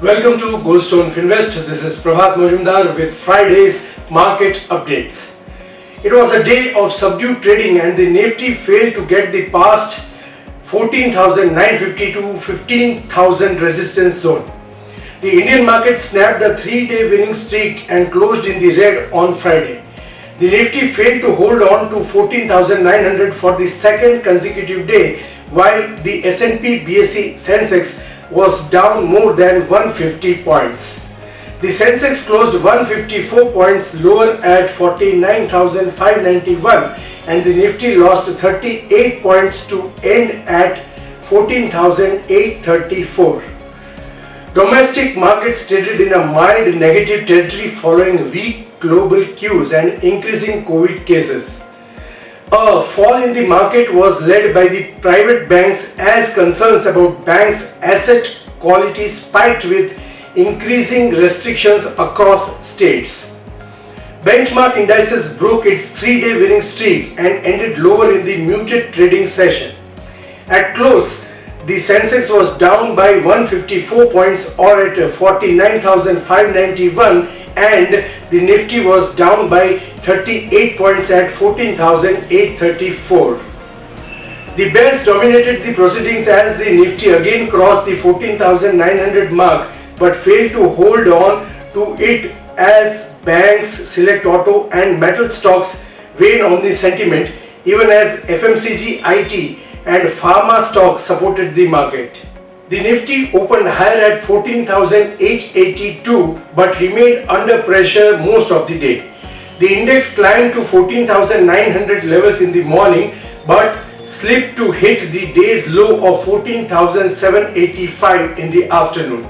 Welcome to Goldstone Finvest. This is Prabhat Majumdar with Friday's market updates. It was a day of subdued trading and the Nifty failed to get the past 14,950 to 15,000 resistance zone. The Indian market snapped a 3-day winning streak and closed in the red on Friday. The Nifty failed to hold on to 14,900 for the second consecutive day, while the S&P BSE Sensex was down more than 150 points. The Sensex closed 154 points lower at 49,591 and the Nifty lost 38 points to end at 14,834. Domestic markets traded in a mild negative territory following weak global cues and increasing COVID cases. A fall in the market was led by the private banks as concerns about banks' asset quality spiked with increasing restrictions across states. Benchmark indices broke its 3-day winning streak and ended lower in the muted trading session. At close, the Sensex was down by 154 points or at 49,591 and the Nifty was down by 38 points at 14,834. The bears dominated the proceedings as the Nifty again crossed the 14,900 mark but failed to hold on to it as banks, select auto and metal stocks weighed on the sentiment, even as FMCG, IT and pharma stocks supported the market. The Nifty opened higher at 14,882 but remained under pressure most of the day. The index climbed to 14,900 levels in the morning but slipped to hit the day's low of 14,785 in the afternoon.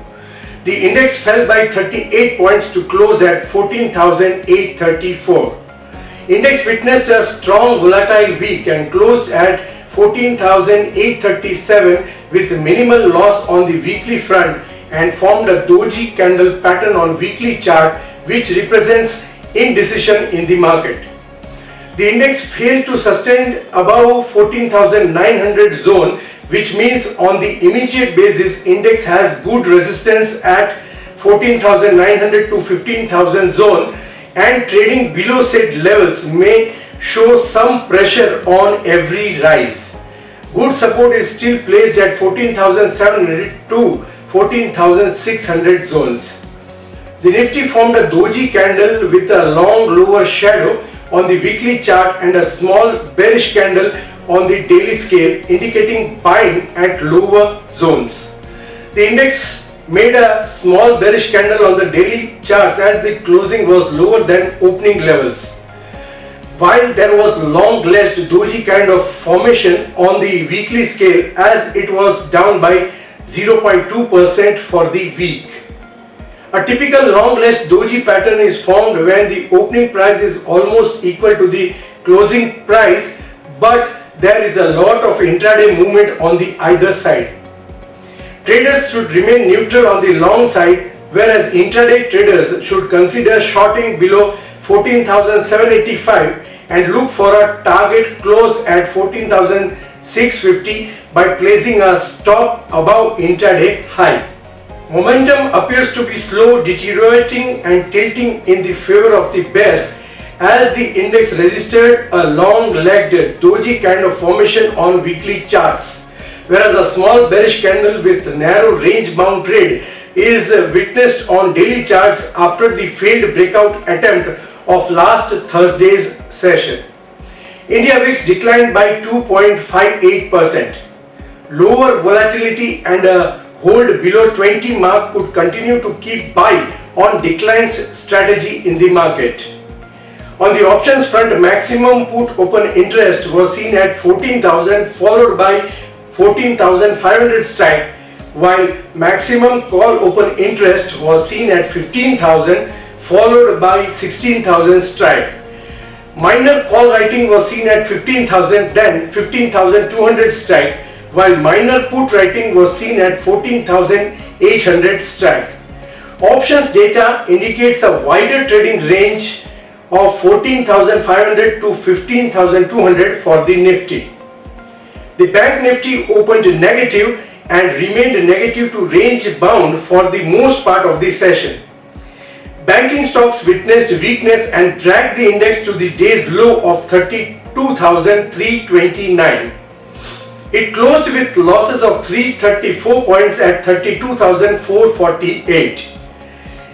The index fell by 38 points to close at 14,834. Index witnessed a strong volatile week and closed at 14,837 with minimal loss on the weekly front and formed a doji candle pattern on weekly chart which represents indecision in the market. The index failed to sustain above 14,900 zone, which means on the immediate basis index has good resistance at 14,900 to 15,000 zone and trading below said levels may show some pressure on every rise. Good support is still placed at 14,700 to 14,600 zones. The Nifty formed a doji candle with a long lower shadow on the weekly chart and a small bearish candle on the daily scale indicating buying at lower zones. The index made a small bearish candle on the daily charts as the closing was lower than opening levels. While there was long-lasted doji kind of formation on the weekly scale as it was down by 0.2% for the week. A typical long-lasted doji pattern is formed when the opening price is almost equal to the closing price, but there is a lot of intraday movement on the either side. Traders should remain neutral on the long side, whereas intraday traders should consider shorting below 14,785 and look for a target close at 14,650 by placing a stop above intraday high. Momentum appears to be slow deteriorating and tilting in the favor of the bears as the index registered a long-legged doji kind of formation on weekly charts, whereas a small bearish candle with narrow range-bound trade is witnessed on daily charts after the failed breakout attempt of last Thursday's session. India VIX declined by 2.58%. Lower volatility and a hold below 20 mark could continue to keep buy on declines strategy in the market. On the options front, maximum put open interest was seen at 14,000 followed by 14,500 strike, while maximum call open interest was seen at 15,000 followed by 16,000 strike. Minor call writing was seen at 15,000 then 15,200 strike, while minor put writing was seen at 14,800 strike. Options data indicates a wider trading range of 14,500 to 15,200 for the Nifty. The Bank Nifty opened negative and remained negative to range bound for the most part of the session. Banking stocks witnessed weakness and dragged the index to the day's low of 32,329. It closed with losses of 334 points at 32,448.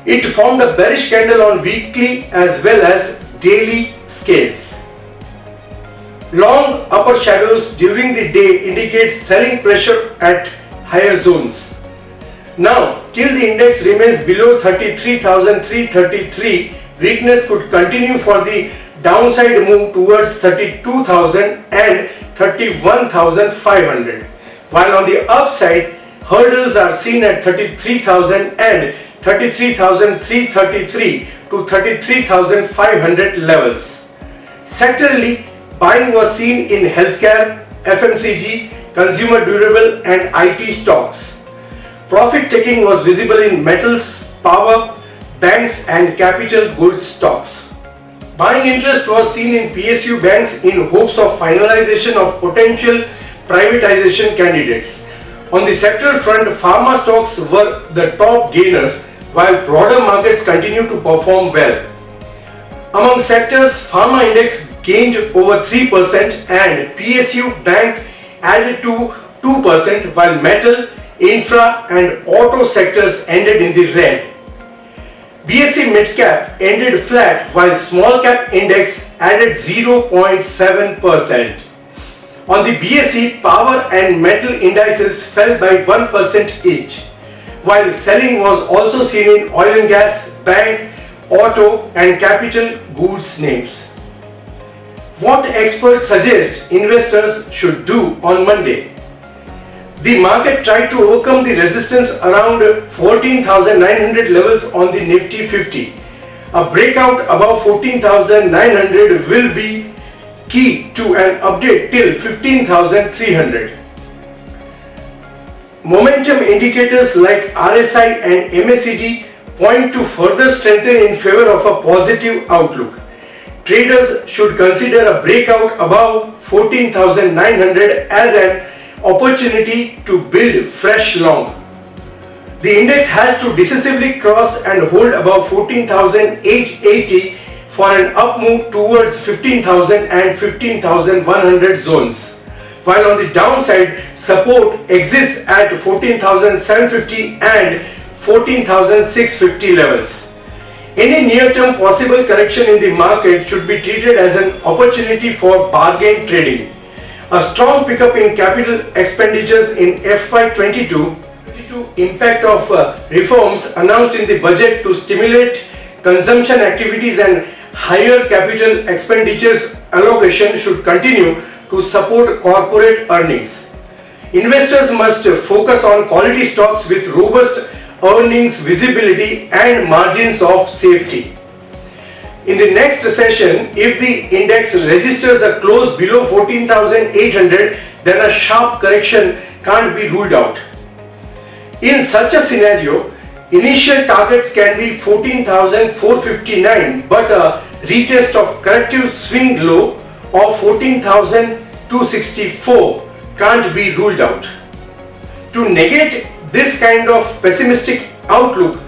It formed a bearish candle on weekly as well as daily scales. Long upper shadows during the day indicate selling pressure at higher zones. Now, till the index remains below 33,333, weakness could continue for the downside move towards 32,000 and 31,500, while on the upside, hurdles are seen at 33,000 and 33,333 to 33,500 levels. Sectorally, buying was seen in healthcare, FMCG, consumer durable and IT stocks. Profit taking was visible in metals, power, banks and capital goods stocks. Buying interest was seen in PSU banks in hopes of finalization of potential privatization candidates. On the sectoral front, pharma stocks were the top gainers while broader markets continue to perform well. Among sectors, pharma index gained over 3% and PSU bank added to 2%, while metal, infra and auto sectors ended in the red. BSE Midcap ended flat while small cap index added 0.7%. On the BSE, power and metal indices fell by 1% each, while selling was also seen in oil and gas, bank, auto and capital goods names. What experts suggest investors should do on Monday? The market tried to overcome the resistance around 14,900 levels on the Nifty 50. A breakout above 14,900 will be key to an update till 15,300. Momentum indicators like RSI and MACD point to further strengthen in favor of a positive outlook. Traders should consider a breakout above 14,900 as an opportunity to build fresh long. The index has to decisively cross and hold above 14,880 for an up move towards 15,000 and 15,100 zones, while on the downside support exists at 14,750 and 14,650 levels. Any near-term possible correction in the market should be treated as an opportunity for bargain trading. A strong pickup in capital expenditures in FY22, impact of reforms announced in the budget to stimulate consumption activities and higher capital expenditures allocation should continue to support corporate earnings. Investors must focus on quality stocks with robust earnings visibility and margins of safety. In the next session, if the index registers a close below 14,800, then a sharp correction can't be ruled out. In such a scenario, initial targets can be 14,459, but a retest of corrective swing low of 14,264 can't be ruled out. To negate this kind of pessimistic outlook,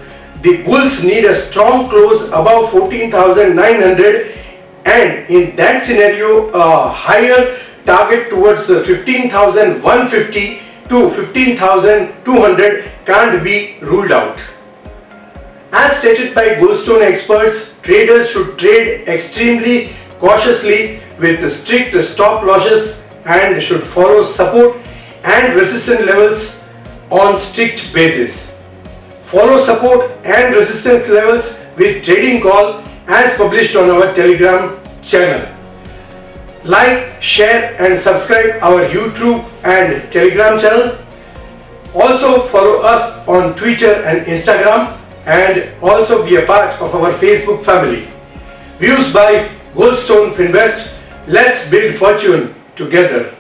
the bulls need a strong close above 14,900, and in that scenario a higher target towards 15,150 to 15,200 can't be ruled out. As stated by Goldstone experts, traders should trade extremely cautiously with strict stop losses and should follow support and resistance levels on strict basis. Follow support and resistance levels with trading call as published on our Telegram channel. Like, share and subscribe our YouTube and Telegram channel. Also follow us on Twitter and Instagram, and also be a part of our Facebook family. Views by Goldstone Finvest. Let's build fortune together.